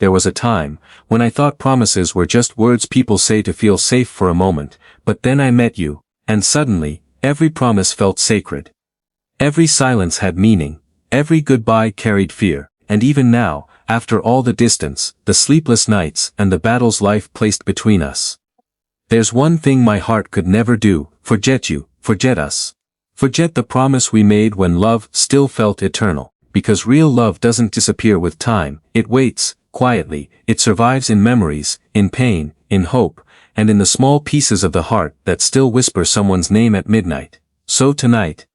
there was a time when I thought promises were just words people say to feel safe for a moment, but then I met you, and suddenly, every promise felt sacred. Every silence had meaning, every goodbye carried fear, and even now, after all the distance, the sleepless nights, and the battles life placed between us, there's one thing my heart could never do: forget you, forget us. Forget the promise we made when love still felt eternal. Because real love doesn't disappear with time, it waits, quietly, it survives in memories, in pain, in hope, and in the small pieces of the heart that still whisper someone's name at midnight. So tonight,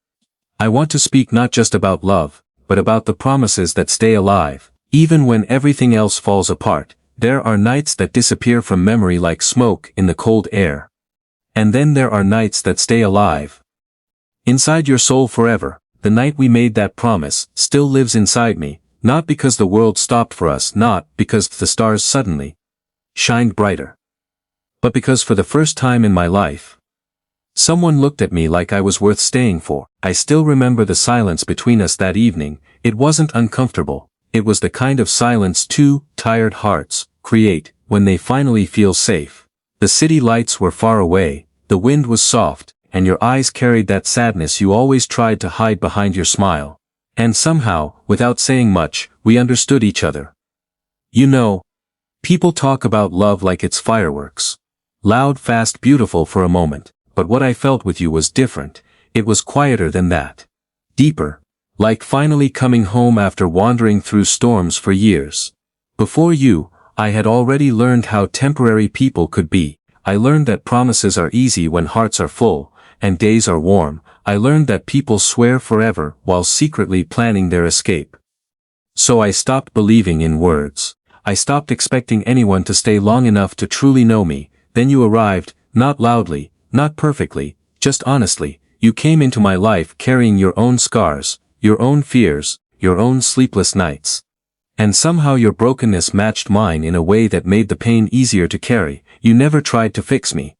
I want to speak not just about love, but about the promises that stay alive. Even when everything else falls apart, there are nights that disappear from memory like smoke in the cold air. And then there are nights that stay alive inside your soul forever. The night we made that promise still lives inside me, not because the world stopped for us, not because the stars suddenly shined brighter, but because for the first time in my life, someone looked at me like I was worth staying for. I still remember the silence between us that evening. It wasn't uncomfortable. It was the kind of silence two tired hearts create when they finally feel safe. The city lights were far away, the wind was soft, and your eyes carried that sadness you always tried to hide behind your smile. And somehow, without saying much, we understood each other. You know, people talk about love like it's fireworks. Loud, fast, beautiful for a moment, but what I felt with you was different. It was quieter than that. Deeper. Like finally coming home after wandering through storms for years. Before you, I had already learned how temporary people could be. I learned that promises are easy when hearts are full, and days are warm. I learned that people swear forever while secretly planning their escape. So I stopped believing in words. I stopped expecting anyone to stay long enough to truly know me. Then you arrived, not loudly, not perfectly, just honestly. You came into my life carrying your own scars, your own fears, your own sleepless nights. And somehow your brokenness matched mine in a way that made the pain easier to carry. You never tried to fix me.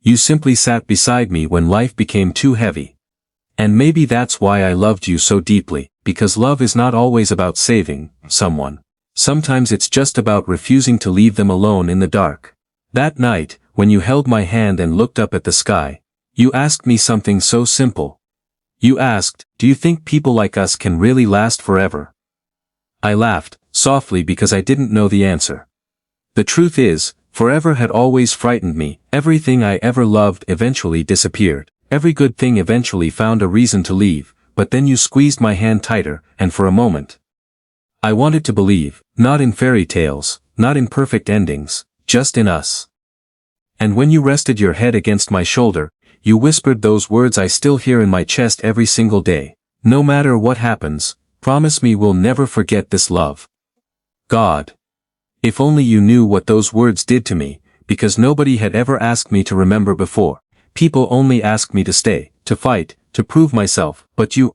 You simply sat beside me when life became too heavy. And maybe that's why I loved you so deeply, because love is not always about saving someone. Sometimes it's just about refusing to leave them alone in the dark. That night, when you held my hand and looked up at the sky, you asked me something so simple. You asked, "Do you think people like us can really last forever?" I laughed, softly, because I didn't know the answer. The truth is, forever had always frightened me. Everything I ever loved eventually disappeared. Every good thing eventually found a reason to leave, but then you squeezed my hand tighter, and for a moment, I wanted to believe, not in fairy tales, not in perfect endings, just in us. And when you rested your head against my shoulder, you whispered those words I still hear in my chest every single day. No matter what happens, promise me we'll never forget this love. God. If only you knew what those words did to me, because nobody had ever asked me to remember before. People only asked me to stay, to fight, to prove myself, but you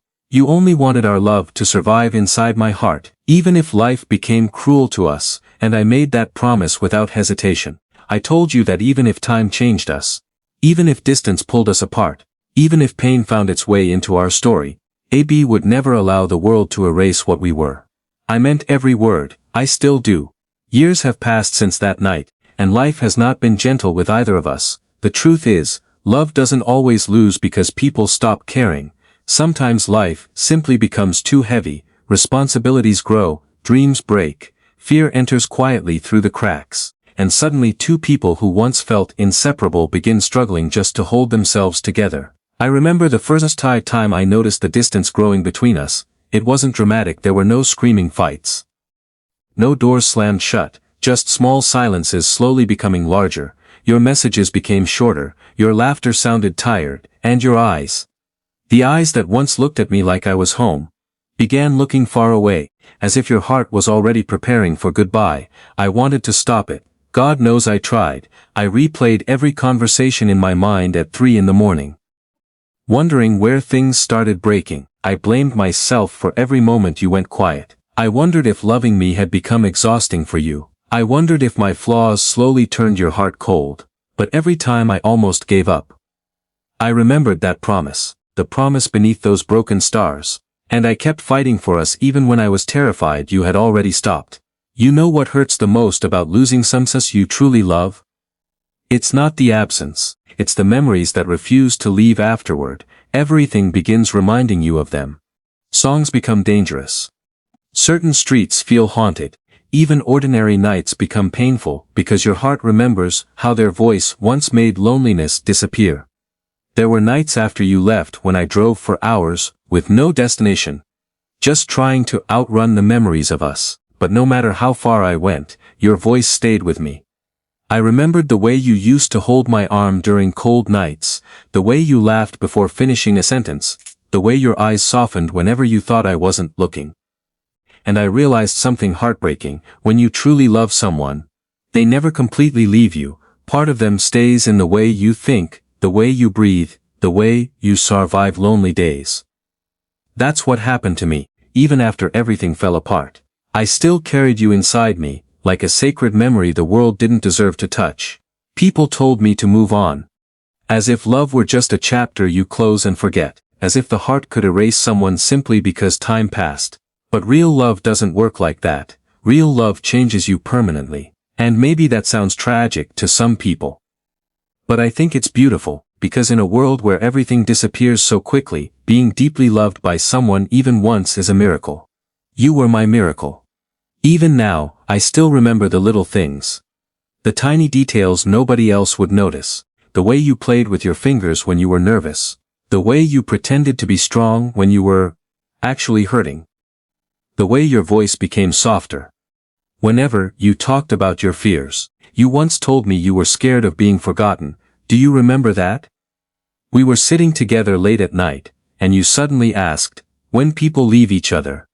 only wanted our love to survive inside my heart, even if life became cruel to us, and I made that promise without hesitation. I told you that even if time changed us, even if distance pulled us apart, even if pain found its way into our story, AB would never allow the world to erase what we were. I meant every word. I still do. Years have passed since that night, and life has not been gentle with either of us. The truth is, love doesn't always lose because people stop caring. Sometimes life simply becomes too heavy, responsibilities grow, dreams break, fear enters quietly through the cracks, and suddenly two people who once felt inseparable begin struggling just to hold themselves together. I remember the first time I noticed the distance growing between us. It wasn't dramatic. There were no screaming fights. No doors slammed shut, just small silences slowly becoming larger. Your messages became shorter, your laughter sounded tired, and your eyes, the eyes that once looked at me like I was home, began looking far away, as if your heart was already preparing for goodbye. I wanted to stop it. God knows I tried. I replayed every conversation in my mind at 3 in the morning. Wondering where things started breaking. I blamed myself for every moment you went quiet. I wondered if loving me had become exhausting for you. I wondered if my flaws slowly turned your heart cold. But every time I almost gave up. I remembered that promise, the promise beneath those broken stars. And I kept fighting for us even when I was terrified you had already stopped. You know what hurts the most about losing someone you truly love? It's not the absence, it's the memories that refuse to leave afterward. Everything begins reminding you of them. Songs become dangerous. Certain streets feel haunted. Even ordinary nights become painful because your heart remembers how their voice once made loneliness disappear. There were nights after you left when I drove for hours, with no destination, just trying to outrun the memories of us, but no matter how far I went, your voice stayed with me. I remembered the way you used to hold my arm during cold nights, the way you laughed before finishing a sentence, the way your eyes softened whenever you thought I wasn't looking. And I realized something heartbreaking: when you truly love someone, they never completely leave you. Part of them stays in the way you think, the way you breathe, the way you survive lonely days. That's what happened to me. Even after everything fell apart, I still carried you inside me, like a sacred memory the world didn't deserve to touch. People told me to move on, as if love were just a chapter you close and forget, as if the heart could erase someone simply because time passed. But real love doesn't work like that. Real love changes you permanently. And maybe that sounds tragic to some people, but I think it's beautiful, because in a world where everything disappears so quickly, being deeply loved by someone even once is a miracle. You were my miracle. Even now, I still remember the little things. The tiny details nobody else would notice. The way you played with your fingers when you were nervous. The way you pretended to be strong when you were actually hurting. The way your voice became softer whenever you talked about your fears. You once told me you were scared of being forgotten. Do you remember that? We were sitting together late at night, and you suddenly asked, when people leave each other,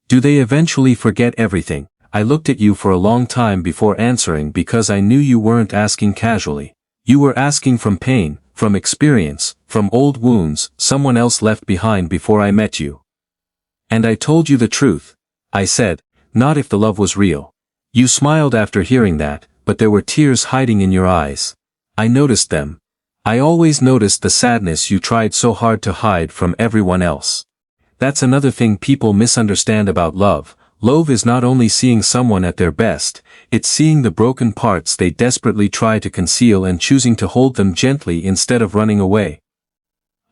do they eventually forget everything? I looked at you for a long time before answering, because I knew you weren't asking casually. You were asking from pain, from experience, from old wounds someone else left behind before I met you. And I told you the truth. I said, not if the love was real. You smiled after hearing that, but there were tears hiding in your eyes. I noticed them. I always noticed the sadness you tried so hard to hide from everyone else. That's another thing people misunderstand about love. Love is not only seeing someone at their best, it's seeing the broken parts they desperately try to conceal and choosing to hold them gently instead of running away.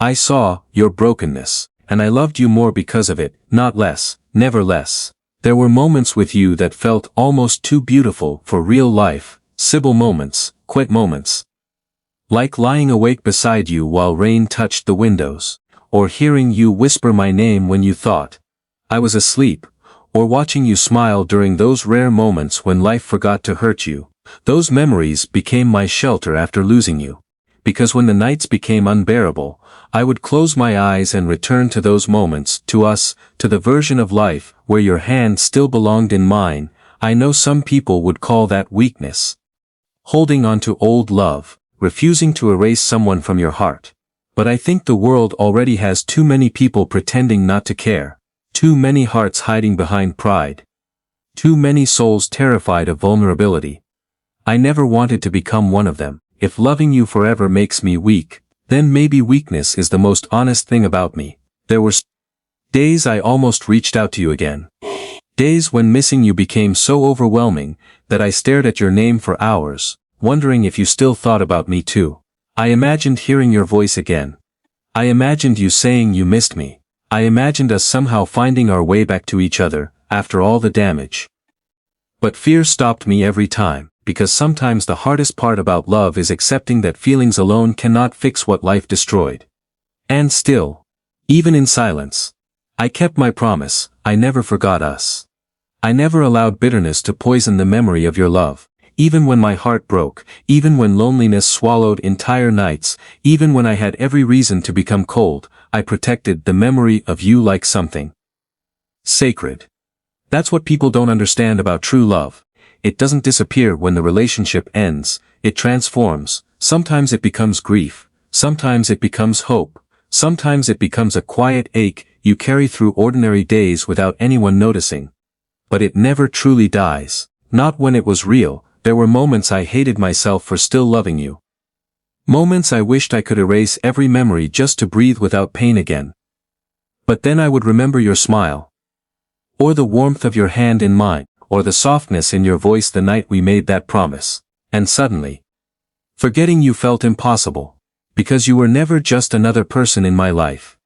I saw your brokenness, and I loved you more because of it, not less, never less. There were moments with you that felt almost too beautiful for real life, Sybil moments, quiet moments. Like lying awake beside you while rain touched the windows, or hearing you whisper my name when you thought I was asleep, or watching you smile during those rare moments when life forgot to hurt you. Those memories became my shelter after losing you. Because when the nights became unbearable, I would close my eyes and return to those moments, to us, to the version of life where your hand still belonged in mine. I know some people would call that weakness. Holding on to old love, refusing to erase someone from your heart. But I think the world already has too many people pretending not to care. Too many hearts hiding behind pride. Too many souls terrified of vulnerability. I never wanted to become one of them. If loving you forever makes me weak, then maybe weakness is the most honest thing about me. There were days I almost reached out to you again. Days when missing you became so overwhelming that I stared at your name for hours, wondering if you still thought about me too. I imagined hearing your voice again. I imagined you saying you missed me. I imagined us somehow finding our way back to each other, after all the damage. But fear stopped me every time, because sometimes the hardest part about love is accepting that feelings alone cannot fix what life destroyed. And still, even in silence, I kept my promise. I never forgot us. I never allowed bitterness to poison the memory of your love. Even when my heart broke, even when loneliness swallowed entire nights, even when I had every reason to become cold, I protected the memory of you like something sacred. That's what people don't understand about true love. It doesn't disappear when the relationship ends, it transforms. Sometimes it becomes grief, sometimes it becomes hope, sometimes it becomes a quiet ache you carry through ordinary days without anyone noticing. But it never truly dies. Not when it was real. There were moments I hated myself for still loving you. Moments I wished I could erase every memory just to breathe without pain again. But then I would remember your smile. Or the warmth of your hand in mine. or the softness in your voice the night we made that promise. And suddenly, forgetting you felt impossible. Because you were never just another person in my life.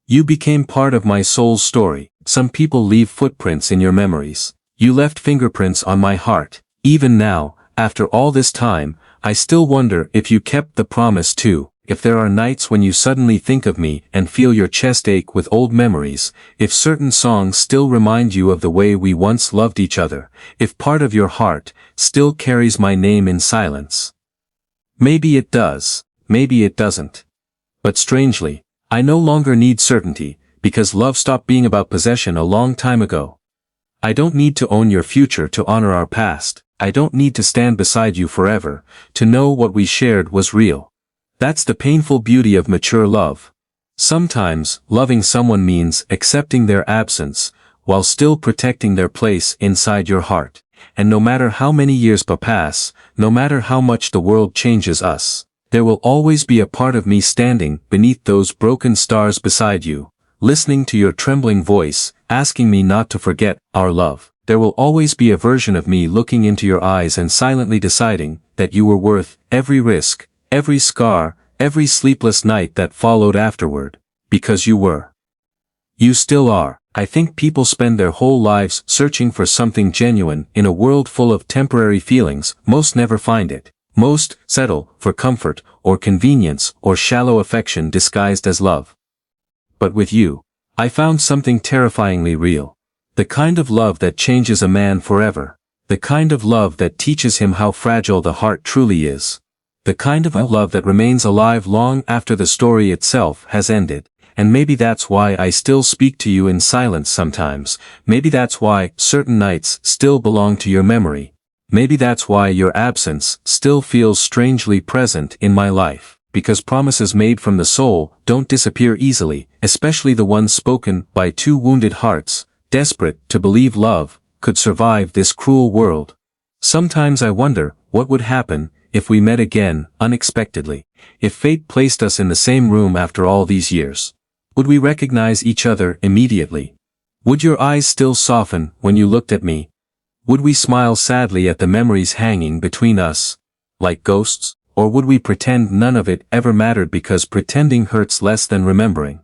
You became part of my soul's story. Some people leave footprints in your memories. You left fingerprints on my heart. Even now, after all this time, I still wonder if you kept the promise too. If there are nights when you suddenly think of me and feel your chest ache with old memories, if certain songs still remind you of the way we once loved each other, if part of your heart still carries my name in silence. Maybe it does, maybe it doesn't. But strangely, I no longer need certainty, because love stopped being about possession a long time ago. I don't need to own your future to honor our past. I don't need to stand beside you forever, to know what we shared was real. That's the painful beauty of mature love. Sometimes, loving someone means accepting their absence, while still protecting their place inside your heart. And no matter how many years pass, no matter how much the world changes us, there will always be a part of me standing beneath those broken stars beside you, listening to your trembling voice, asking me not to forget our love. There will always be a version of me looking into your eyes and silently deciding that you were worth every risk, every scar, every sleepless night that followed afterward, because you were. You still are. I think people spend their whole lives searching for something genuine in a world full of temporary feelings. Most never find it. Most settle for comfort or convenience or shallow affection disguised as love. But with you, I found something terrifyingly real. The kind of love that changes a man forever. The kind of love that teaches him how fragile the heart truly is. The kind of love that remains alive long after the story itself has ended. And maybe that's why I still speak to you in silence sometimes. Maybe that's why certain nights still belong to your memory. Maybe that's why your absence still feels strangely present in my life. Because promises made from the soul don't disappear easily, especially the ones spoken by two wounded hearts, desperate to believe love could survive this cruel world. Sometimes I wonder what would happen if we met again, unexpectedly. If fate placed us in the same room after all these years. Would we recognize each other immediately? Would your eyes still soften when you looked at me? Would we smile sadly at the memories hanging between us, like ghosts? Or would we pretend none of it ever mattered because pretending hurts less than remembering?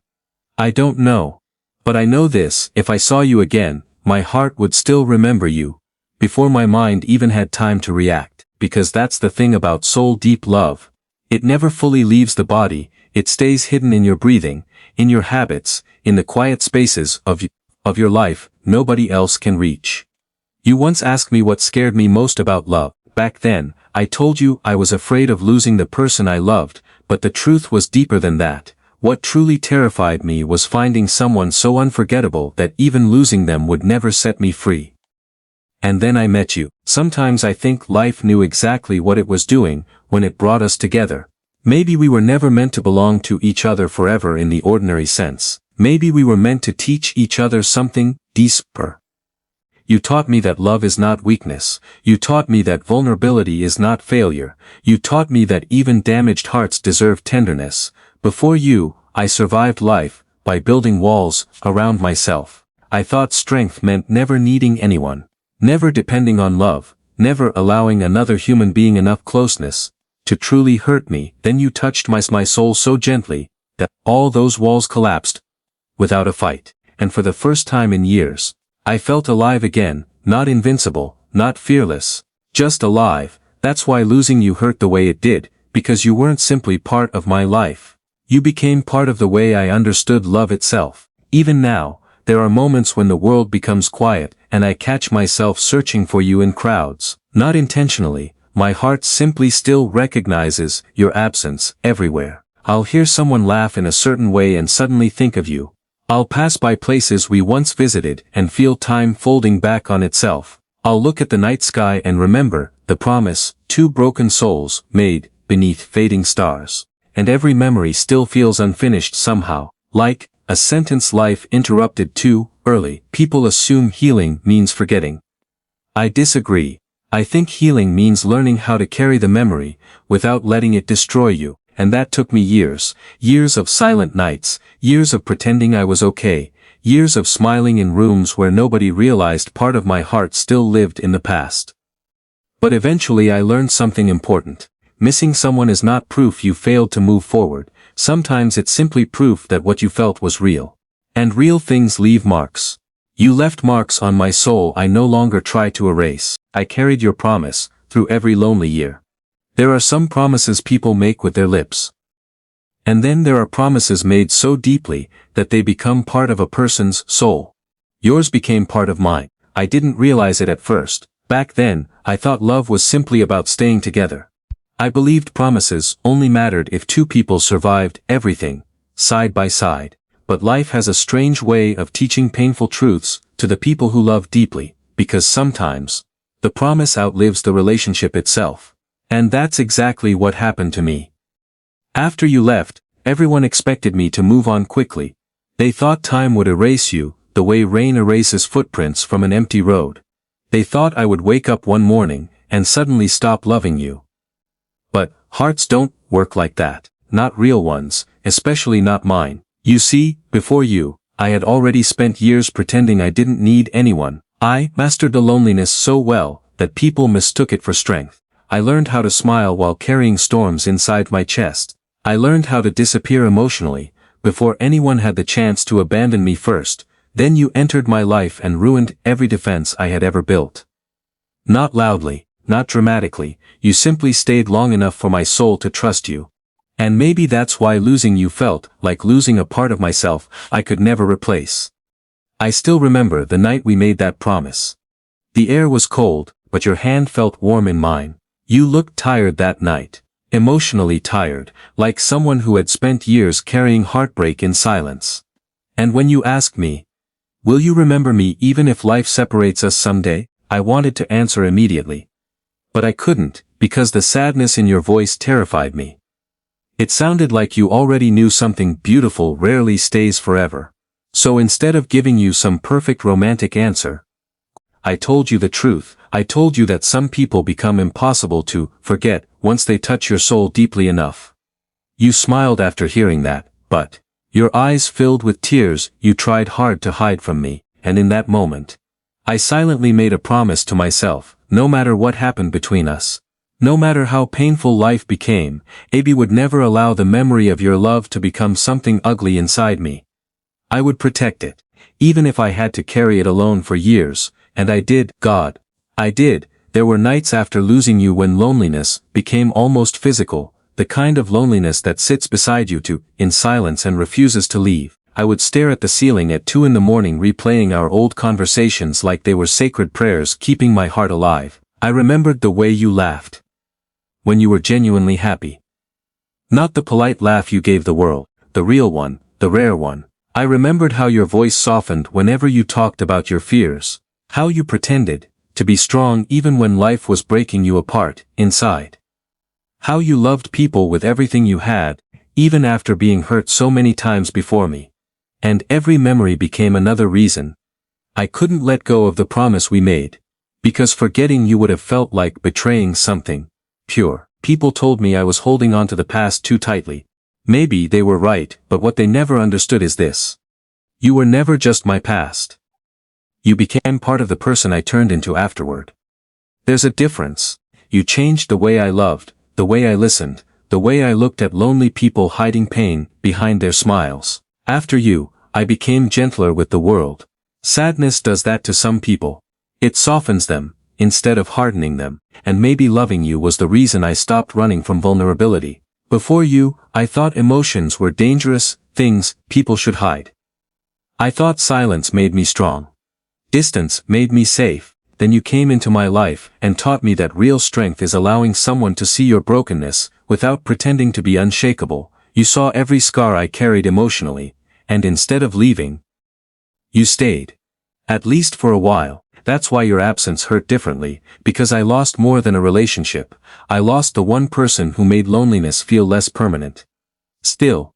I don't know. But I know this: if I saw you again, my heart would still remember you, before my mind even had time to react. Because that's the thing about soul-deep love. It never fully leaves the body, it stays hidden in your breathing, in your habits, in the quiet spaces of your life nobody else can reach. You once asked me what scared me most about love. Back then, I told you I was afraid of losing the person I loved, but the truth was deeper than that. What truly terrified me was finding someone so unforgettable that even losing them would never set me free. And then I met you. Sometimes I think life knew exactly what it was doing when it brought us together. Maybe we were never meant to belong to each other forever in the ordinary sense. Maybe we were meant to teach each other something deeper. You taught me that love is not weakness. You taught me that vulnerability is not failure. You taught me that even damaged hearts deserve tenderness. Before you, I survived life by building walls around myself. I thought strength meant never needing anyone. Never depending on love, never allowing another human being enough closeness to truly hurt me. Then you touched my soul so gently that all those walls collapsed without a fight. And for the first time in years, I felt alive again, not invincible, not fearless, just alive. That's why losing you hurt the way it did, because you weren't simply part of my life. You became part of the way I understood love itself. Even now, there are moments when the world becomes quiet, and I catch myself searching for you in crowds. Not intentionally, my heart simply still recognizes your absence everywhere. I'll hear someone laugh in a certain way and suddenly think of you. I'll pass by places we once visited and feel time folding back on itself. I'll look at the night sky and remember the promise two broken souls made beneath fading stars. And every memory still feels unfinished somehow, like a sentence life interrupted too early. People assume healing means forgetting. I disagree. I think healing means learning how to carry the memory without letting it destroy you. And that took me years. Years of silent nights, years of pretending I was okay, Years of smiling in rooms where nobody realized part of my heart still lived in the past. But eventually I learned something important. Missing someone is not proof you failed to move forward. Sometimes it's simply proof that what you felt was real. And real things leave marks. You left marks on my soul I no longer try to erase. I carried your promise through every lonely year. There are some promises people make with their lips. And then there are promises made so deeply that they become part of a person's soul. Yours became part of mine. I didn't realize it at first. Back then, I thought love was simply about staying together. I believed promises only mattered if two people survived everything, side by side. But life has a strange way of teaching painful truths to the people who love deeply, because sometimes, the promise outlives the relationship itself. And that's exactly what happened to me. After you left, everyone expected me to move on quickly. They thought time would erase you, the way rain erases footprints from an empty road. They thought I would wake up one morning, and suddenly stop loving you. But, hearts don't work like that, not real ones, especially not mine. You see, before you, I had already spent years pretending I didn't need anyone. I mastered the loneliness so well, that people mistook it for strength. I learned how to smile while carrying storms inside my chest. I learned how to disappear emotionally, before anyone had the chance to abandon me first. Then you entered my life and ruined every defense I had ever built. Not loudly, not dramatically, you simply stayed long enough for my soul to trust you. And maybe that's why losing you felt like losing a part of myself I could never replace. I still remember the night we made that promise. The air was cold, but your hand felt warm in mine. You looked tired that night, emotionally tired, like someone who had spent years carrying heartbreak in silence. And when you asked me, will you remember me even if life separates us someday? I wanted to answer immediately. But I couldn't, because the sadness in your voice terrified me. It sounded like you already knew something beautiful rarely stays forever. So instead of giving you some perfect romantic answer, I told you the truth. I told you that some people become impossible to forget once they touch your soul deeply enough. You smiled after hearing that, but your eyes filled with tears you tried hard to hide from me, and in that moment, I silently made a promise to myself, no matter what happened between us. No matter how painful life became, Abby would never allow the memory of your love to become something ugly inside me. I would protect it, even if I had to carry it alone for years, and I did, God. I did. There were nights after losing you when loneliness became almost physical, the kind of loneliness that sits beside you in silence and refuses to leave. I would stare at the ceiling at 2 a.m. replaying our old conversations like they were sacred prayers keeping my heart alive. I remembered the way you laughed. When you were genuinely happy. Not the polite laugh you gave the world, the real one, the rare one. I remembered how your voice softened whenever you talked about your fears, how you pretended to be strong even when life was breaking you apart, inside. How you loved people with everything you had, even after being hurt so many times before me. And every memory became another reason I couldn't let go of the promise we made, because forgetting you would have felt like betraying something pure. People told me I was holding on to the past too tightly. Maybe they were right, but what they never understood is this. You were never just my past. You became part of the person I turned into afterward. There's a difference. You changed the way I loved, the way I listened, the way I looked at lonely people hiding pain behind their smiles. After you, I became gentler with the world. Sadness does that to some people. It softens them, instead of hardening them, and maybe loving you was the reason I stopped running from vulnerability. Before you, I thought emotions were dangerous things people should hide. I thought silence made me strong. Distance made me safe. Then you came into my life and taught me that real strength is allowing someone to see your brokenness without pretending to be unshakable. You saw every scar I carried emotionally, and instead of leaving, you stayed. At least for a while. That's why your absence hurt differently, because I lost more than a relationship. I lost the one person who made loneliness feel less permanent. Still,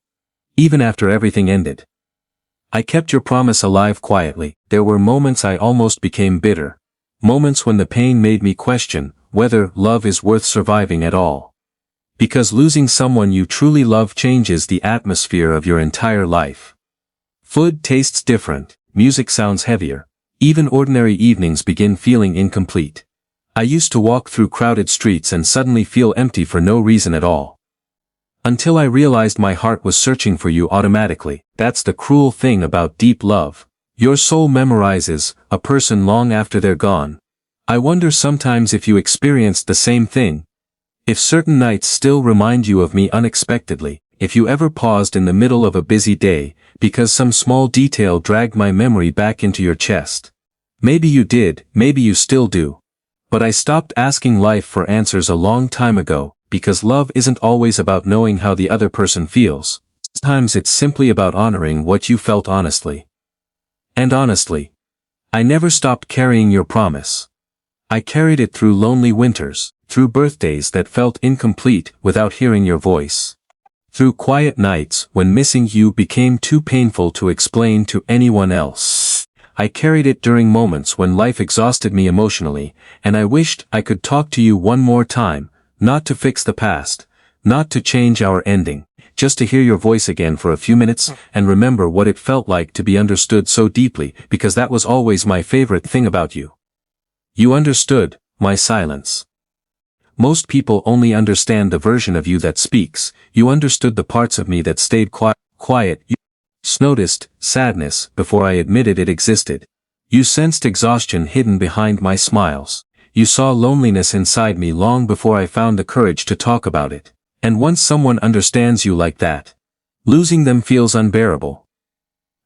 even after everything ended, I kept your promise alive quietly. There were moments I almost became bitter. Moments when the pain made me question whether love is worth surviving at all. Because losing someone you truly love changes the atmosphere of your entire life. Food tastes different. music sounds heavier. Even ordinary evenings begin feeling incomplete. I used to walk through crowded streets and suddenly feel empty for no reason at all. Until I realized my heart was searching for you automatically. That's the cruel thing about deep love. Your soul memorizes a person long after they're gone. I wonder sometimes if you experienced the same thing. If certain nights still remind you of me unexpectedly, if you ever paused in the middle of a busy day, because some small detail dragged my memory back into your chest. Maybe you did, maybe you still do. But I stopped asking life for answers a long time ago, because love isn't always about knowing how the other person feels. Sometimes it's simply about honoring what you felt honestly. And honestly, I never stopped carrying your promise. I carried it through lonely winters, through birthdays that felt incomplete without hearing your voice. Through quiet nights when missing you became too painful to explain to anyone else. I carried it during moments when life exhausted me emotionally, and I wished I could talk to you one more time, not to fix the past, not to change our ending, just to hear your voice again for a few minutes and remember what it felt like to be understood so deeply, because that was always my favorite thing about you. You understood my silence. Most people only understand the version of you that speaks. You understood the parts of me that stayed quiet. You noticed sadness before I admitted it existed. You sensed exhaustion hidden behind my smiles. You saw loneliness inside me long before I found the courage to talk about it. And once someone understands you like that, losing them feels unbearable.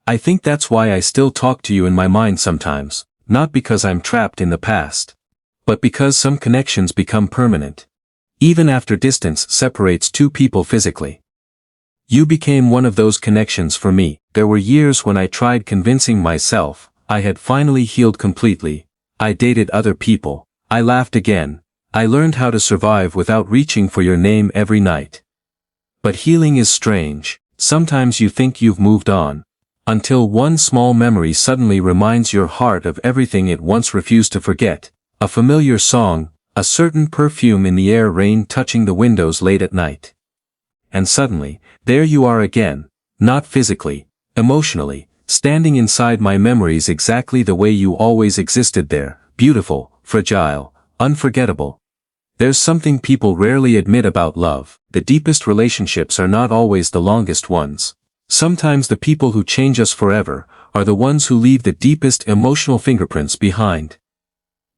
I think that's why I still talk to you in my mind sometimes, not because I'm trapped in the past, but because some connections become permanent, even after distance separates two people physically. You became one of those connections for me. There were years when I tried convincing myself I had finally healed completely. I dated other people. I laughed again. I learned how to survive without reaching for your name every night. But healing is strange. Sometimes you think you've moved on, until one small memory suddenly reminds your heart of everything it once refused to forget. A familiar song, a certain perfume in the air, rain touching the windows late at night. And suddenly, there you are again, not physically, emotionally, standing inside my memories exactly the way you always existed there, beautiful, fragile, unforgettable. There's something people rarely admit about love. The deepest relationships are not always the longest ones. Sometimes the people who change us forever are the ones who leave the deepest emotional fingerprints behind.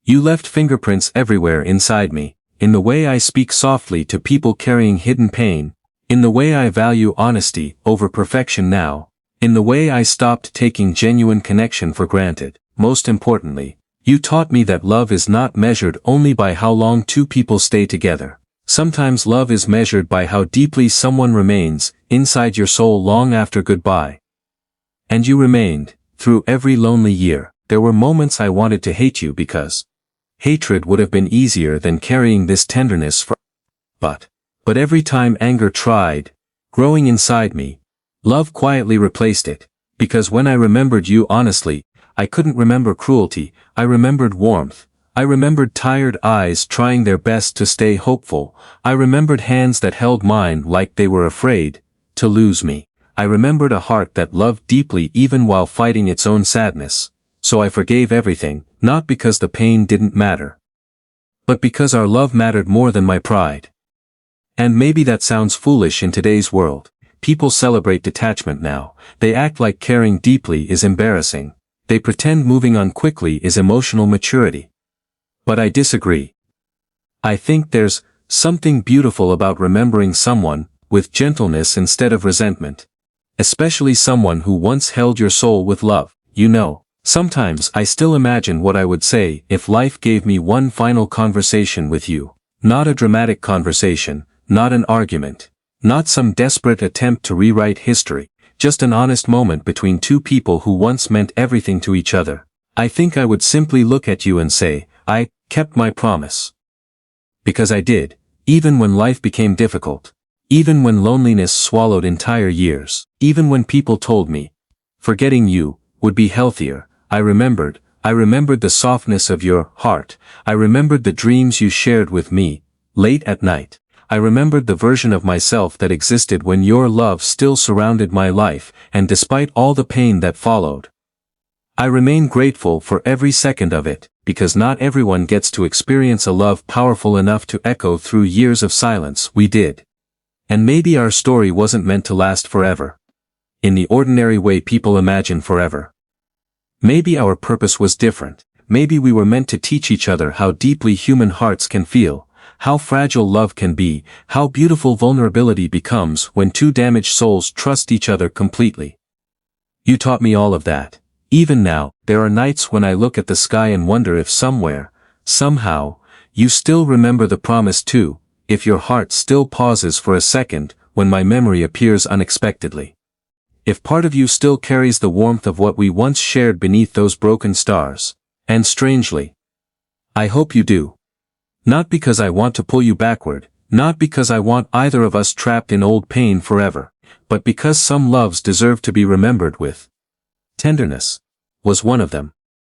You left fingerprints everywhere inside me, in the way I speak softly to people carrying hidden pain, in the way I value honesty over perfection now, in the way I stopped taking genuine connection for granted. Most importantly, you taught me that love is not measured only by how long two people stay together. Sometimes love is measured by how deeply someone remains inside your soul long after goodbye. And you remained, through every lonely year. There were moments I wanted to hate you because hatred would have been easier than carrying this tenderness for. But every time anger tried growing inside me, love quietly replaced it, because when I remembered you honestly, I couldn't remember cruelty. I remembered warmth. I remembered tired eyes trying their best to stay hopeful. I remembered hands that held mine like they were afraid to lose me. I remembered a heart that loved deeply even while fighting its own sadness. So I forgave everything, not because the pain didn't matter, but because our love mattered more than my pride. And maybe that sounds foolish in today's world. People celebrate detachment now. They act like caring deeply is embarrassing. They pretend moving on quickly is emotional maturity. But I disagree. I think there's something beautiful about remembering someone with gentleness instead of resentment. Especially someone who once held your soul with love. You know, sometimes I still imagine what I would say if life gave me one final conversation with you. Not a dramatic conversation, not an argument, not some desperate attempt to rewrite history. Just an honest moment between two people who once meant everything to each other. I think I would simply look at you and say, I kept my promise. Because I did, even when life became difficult, even when loneliness swallowed entire years, even when people told me forgetting you would be healthier. I remembered the softness of your heart. I remembered the dreams you shared with me late at night. I remembered the version of myself that existed when your love still surrounded my life, and despite all the pain that followed, I remain grateful for every second of it, because not everyone gets to experience a love powerful enough to echo through years of silence. We did. And maybe our story wasn't meant to last forever. In the ordinary way people imagine forever. Maybe our purpose was different. Maybe we were meant to teach each other how deeply human hearts can feel, how fragile love can be, how beautiful vulnerability becomes when two damaged souls trust each other completely. You taught me all of that. Even now, there are nights when I look at the sky and wonder if somewhere, somehow, you still remember the promise too, if your heart still pauses for a second when my memory appears unexpectedly. If part of you still carries the warmth of what we once shared beneath those broken stars. And strangely, I hope you do. Not because I want to pull you backward, not because I want either of us trapped in old pain forever, but because some loves deserve to be remembered with tenderness. Was one of them.